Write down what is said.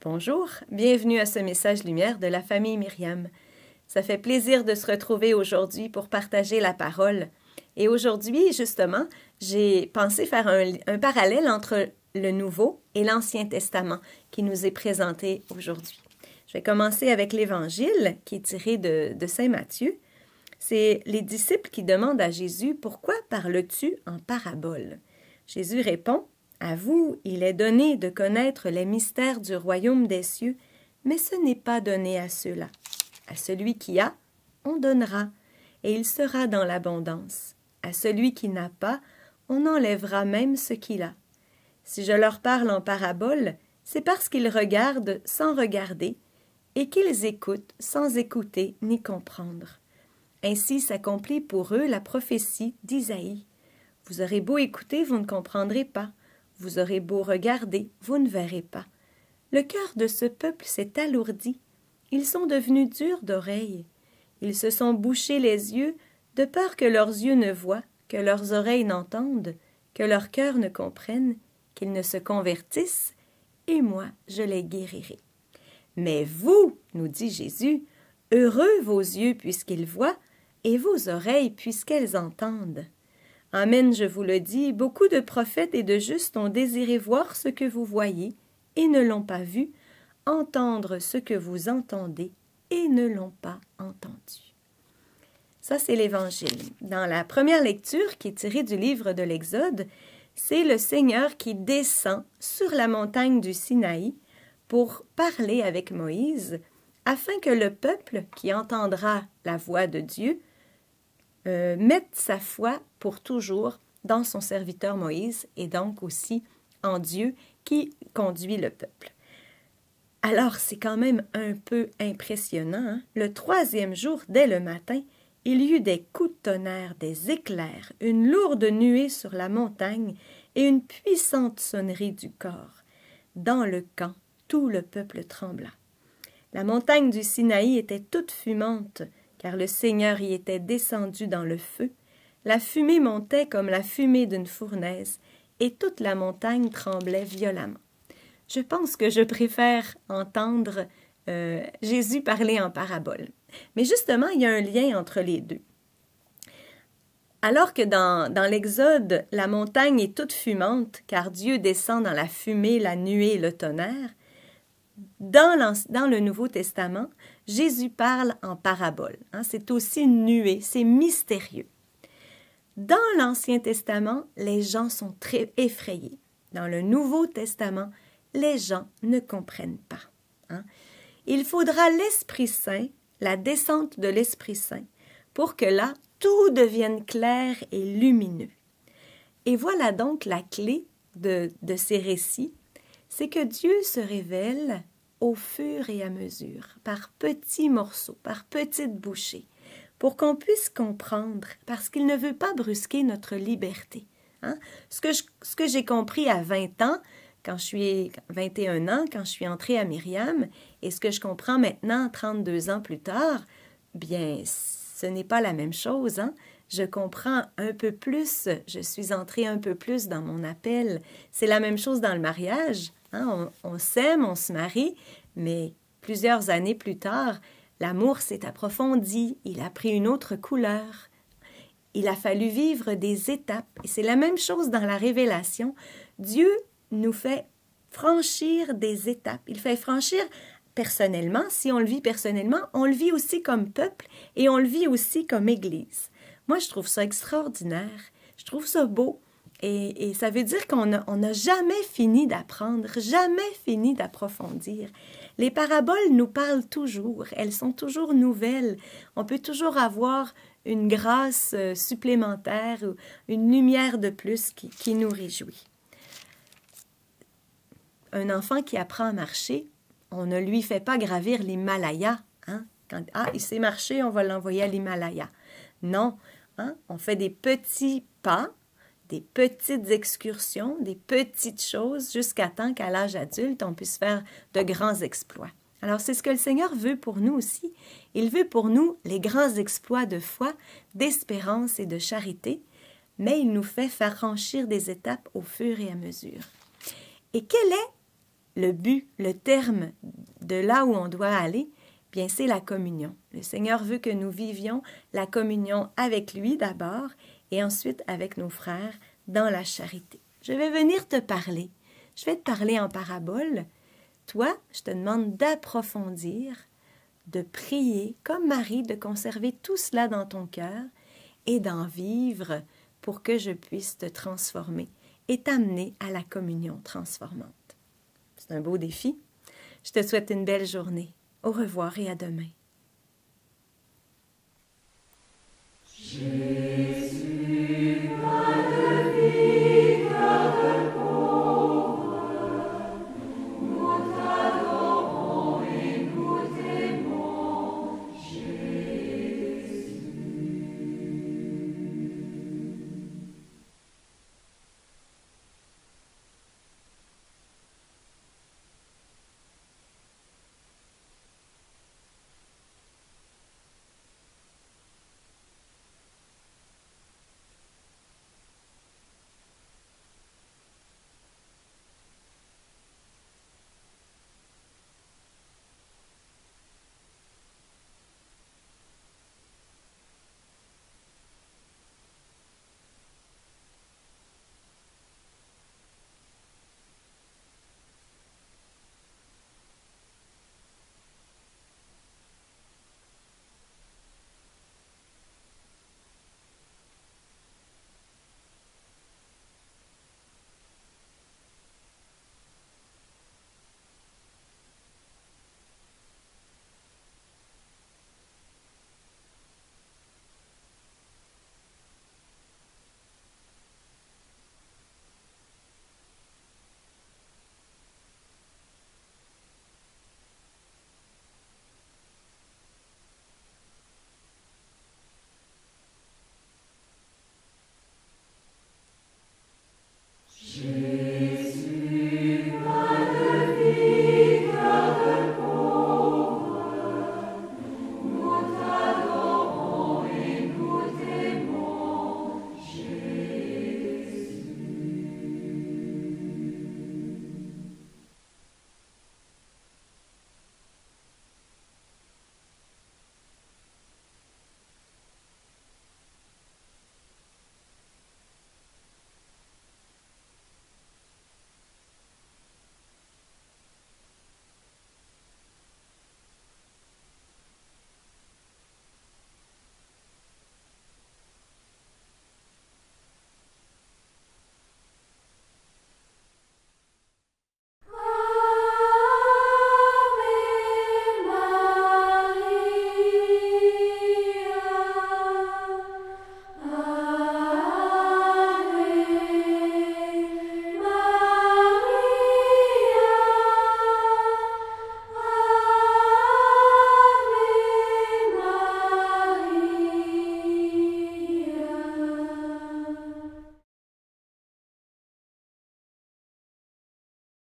Bonjour, bienvenue à ce message lumière de la famille Myriam. Ça fait plaisir de se retrouver aujourd'hui pour partager la parole. Et aujourd'hui, justement, j'ai pensé faire un parallèle entre le Nouveau et l'Ancien Testament qui nous est présenté aujourd'hui. Je vais commencer avec l'Évangile qui est tiré de Saint Matthieu. C'est les disciples qui demandent à Jésus « Pourquoi parles-tu en parabole ?» Jésus répond « À vous, il est donné de connaître les mystères du royaume des cieux, mais ce n'est pas donné à ceux-là. À celui qui a, on donnera, et il sera dans l'abondance. À celui qui n'a pas, on enlèvera même ce qu'il a. Si je leur parle en parabole, c'est parce qu'ils regardent sans regarder, et qu'ils écoutent sans écouter ni comprendre. Ainsi s'accomplit pour eux la prophétie d'Isaïe. Vous aurez beau écouter, vous ne comprendrez pas. Vous aurez beau regarder, vous ne verrez pas. Le cœur de ce peuple s'est alourdi. Ils sont devenus durs d'oreilles. Ils se sont bouchés les yeux, de peur que leurs yeux ne voient, que leurs oreilles n'entendent, que leur cœur ne comprenne, qu'ils ne se convertissent, et moi je les guérirai. Mais vous, nous dit Jésus, heureux vos yeux puisqu'ils voient, et vos oreilles puisqu'elles entendent. Amen, je vous le dis, beaucoup de prophètes et de justes ont désiré voir ce que vous voyez, et ne l'ont pas vu, entendre ce que vous entendez, et ne l'ont pas entendu. Ça, c'est l'Évangile. Dans la première lecture, qui est tirée du livre de l'Exode, c'est le Seigneur qui descend sur la montagne du Sinaï pour parler avec Moïse, afin que le peuple qui entendra la voix de Dieu mette sa foi pour toujours dans son serviteur Moïse et donc aussi en Dieu qui conduit le peuple. Alors, c'est quand même un peu impressionnant, hein? Le 3e jour, dès le matin, il y eut des coups de tonnerre, des éclairs, une lourde nuée sur la montagne et une puissante sonnerie du cor. Dans le camp, tout le peuple trembla. La montagne du Sinaï était toute fumante, car le Seigneur y était descendu dans le feu. La fumée montait comme la fumée d'une fournaise, et toute la montagne tremblait violemment. Je pense que je préfère entendre Jésus parler en parabole. Mais justement, il y a un lien entre les deux. Alors que dans l'Exode, la montagne est toute fumante, car Dieu descend dans la fumée, la nuée et le tonnerre, dans le Nouveau Testament, Jésus parle en parabole. Hein? C'est aussi une nuée, c'est mystérieux. Dans l'Ancien Testament, les gens sont très effrayés. Dans le Nouveau Testament, les gens ne comprennent pas. Hein? Il faudra l'Esprit Saint, la descente de l'Esprit Saint, pour que là, tout devienne clair et lumineux. Et voilà donc la clé de ces récits, c'est que Dieu se révèle au fur et à mesure, par petits morceaux, par petites bouchées, pour qu'on puisse comprendre, parce qu'il ne veut pas brusquer notre liberté. Hein? Ce que j'ai compris à 20 ans, quand je suis 21 ans, quand je suis entrée à Myriam, et ce que je comprends maintenant, 32 ans plus tard, bien, ce n'est pas la même chose. Hein? Je comprends un peu plus, je suis entrée un peu plus dans mon appel. C'est la même chose dans le mariage. Hein? On s'aime, on se marie, mais plusieurs années plus tard, l'amour s'est approfondi, il a pris une autre couleur. Il a fallu vivre des étapes. Et c'est la même chose dans la révélation. Dieu nous fait franchir des étapes. Il fait franchir personnellement. Si on le vit personnellement, on le vit aussi comme peuple et on le vit aussi comme Église. Moi, je trouve ça extraordinaire. Je trouve ça beau. Et ça veut dire qu'on n'a jamais fini d'apprendre, jamais fini d'approfondir. Les paraboles nous parlent toujours, elles sont toujours nouvelles. On peut toujours avoir une grâce supplémentaire ou une lumière de plus qui nous réjouit. Un enfant qui apprend à marcher, on ne lui fait pas gravir l'Himalaya. Hein? Il sait marcher, on va l'envoyer à l'Himalaya. Non, hein? On fait des petits pas, des petites excursions, des petites choses, jusqu'à temps qu'à l'âge adulte, on puisse faire de grands exploits. Alors, c'est ce que le Seigneur veut pour nous aussi. Il veut pour nous les grands exploits de foi, d'espérance et de charité, mais il nous fait franchir des étapes au fur et à mesure. Et quelle est le but, le terme de là où on doit aller, bien c'est la communion. Le Seigneur veut que nous vivions la communion avec lui d'abord et ensuite avec nos frères dans la charité. Je vais venir te parler. Je vais te parler en parabole. Toi, je te demande d'approfondir, de prier comme Marie, de conserver tout cela dans ton cœur et d'en vivre pour que je puisse te transformer et t'amener à la communion transformante. C'est un beau défi. Je te souhaite une belle journée. Au revoir et à demain. Jésus.